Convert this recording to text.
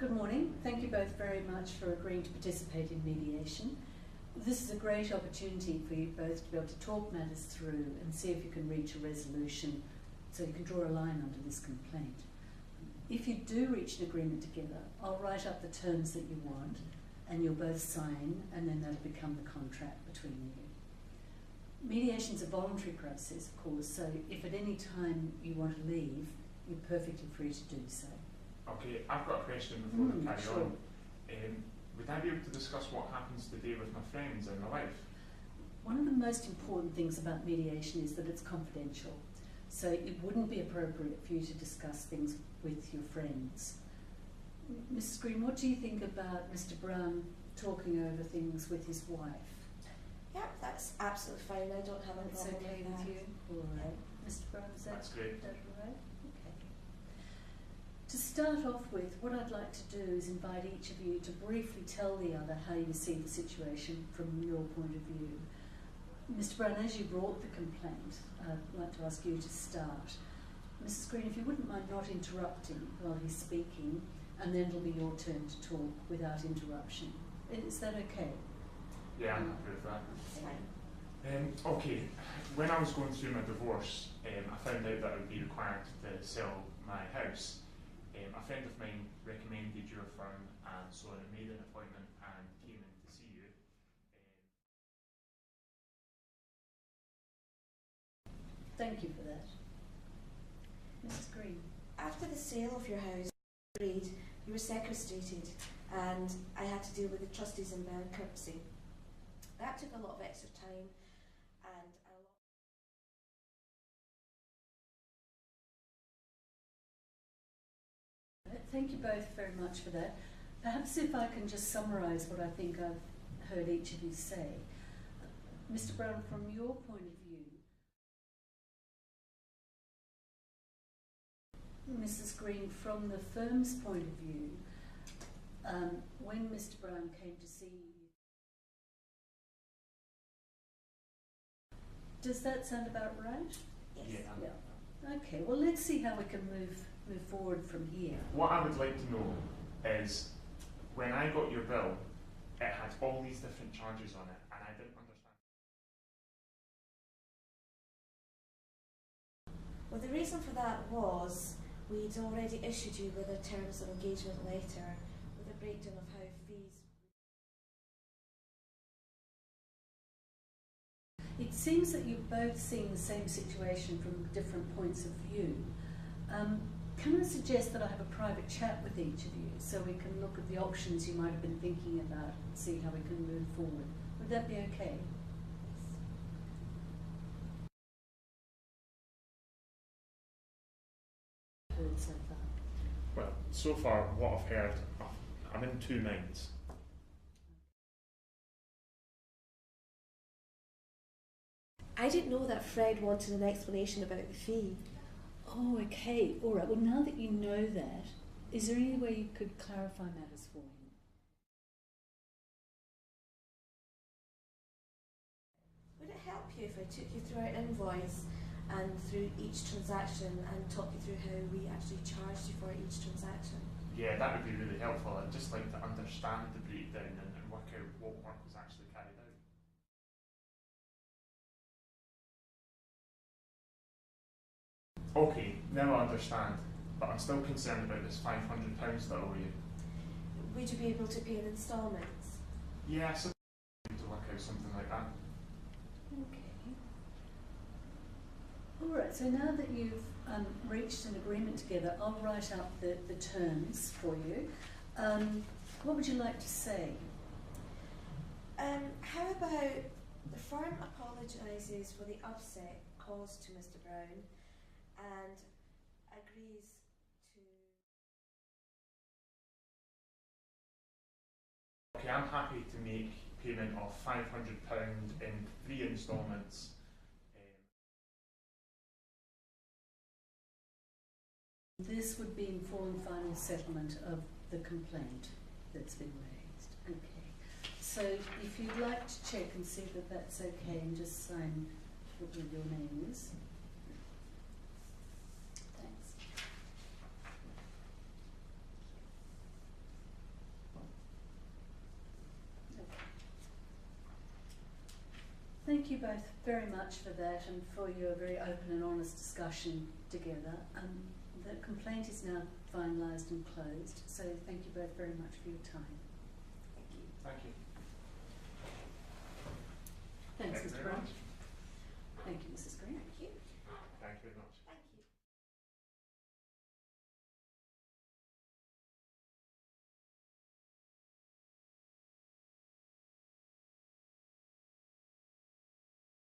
Good morning. Thank you both very much for agreeing to participate in mediation. This is a great opportunity for you both to be able to talk matters through and see if you can reach a resolution so you can draw a line under this complaint. If you do reach an agreement together, I'll write up the terms that you want and you'll both sign, and then that'll become the contract between you. Mediation's a voluntary process, of course, so if at any time you want to leave, you're perfectly free to do so. Okay, I've got a question before we carry sure. on. Would I be able to discuss what happens today with my friends and my wife? One of the most important things about mediation is that it's confidential. So it wouldn't be appropriate for you to discuss things with your friends. Mrs. Green, what do you think about Mr. Brown talking over things with his wife? Yeah, that's absolutely fine. I don't have a That's problem okay with with that. you? All right. Mr. Brown, is That's great. that all right? Okay. To start off with, what I'd like to do is invite each of you to briefly tell the other how you see the situation from your point of view. Mr. Brown, as you brought the complaint, I'd like to ask you to start. Mrs. Green, if you wouldn't mind not interrupting while he's speaking, and then it'll be your turn to talk without interruption. Is that okay? Yeah, I'm happy with that. Fine. Okay, when I was going through my divorce, I found out that I would be required to sell my house. A friend of mine recommended your firm, and so I made an appointment and came in to see you. Thank you for that. Mrs. Green. After the sale of your house, agreed, you were sequestrated, and I had to deal with the trustees in bankruptcy. That took a lot of extra time and a lot. Thank you both very much for that. Perhaps if I can just summarise what I think I've heard each of you say. Mr. Brown, from your point of view, Mrs. Green, from the firm's point of view, when Mr. Brown came to see you, does that sound about right? Yes. Yeah. Okay, well let's see how we can move forward from here. What I would like to know is, when I got your bill, it had all these different charges on it, and I didn't understand. Well, the reason for that was we'd already issued you with a terms of engagement letter with a breakdown of how fees. It seems that you're both seeing the same situation from different points of view. Can I suggest that I have a private chat with each of you so we can look at the options you might have been thinking about and see how we can move forward? Would that be okay? Heard so far. Well, so far, what I've heard, I'm in two minds. I didn't know that Fred wanted an explanation about the fee. Oh, okay. All right. Well, now that you know that, is there any way you could clarify matters for him? Would it help you if I took you through our invoice and through each transaction and talk you through how we actually charged you for each transaction? Yeah, that would be really helpful. I'd just like to understand the breakdown and work out what work was actually carried out. Okay, now I understand, but I'm still concerned about this £500 that I owe you. Would you be able to pay in instalments? Yeah, I suppose I need to work out something like that. Okay. All right. So now that you've reached an agreement together, I'll write up the terms for you. What would you like to say? How about the firm apologises for the upset caused to Mr. Brown and agrees to... Okay, I'm happy to make payment of £500 in 3 instalments. This would be in full and final settlement of the complaint that's been raised. Okay. So if you'd like to check and see that that's okay and just sign what your name is. Thanks. both very much for that and for your very open and honest discussion together. The complaint is now finalised and closed, so thank you both very much for your time. Thank you. Thank you. Thanks, Thank you Mr. very Brown. much.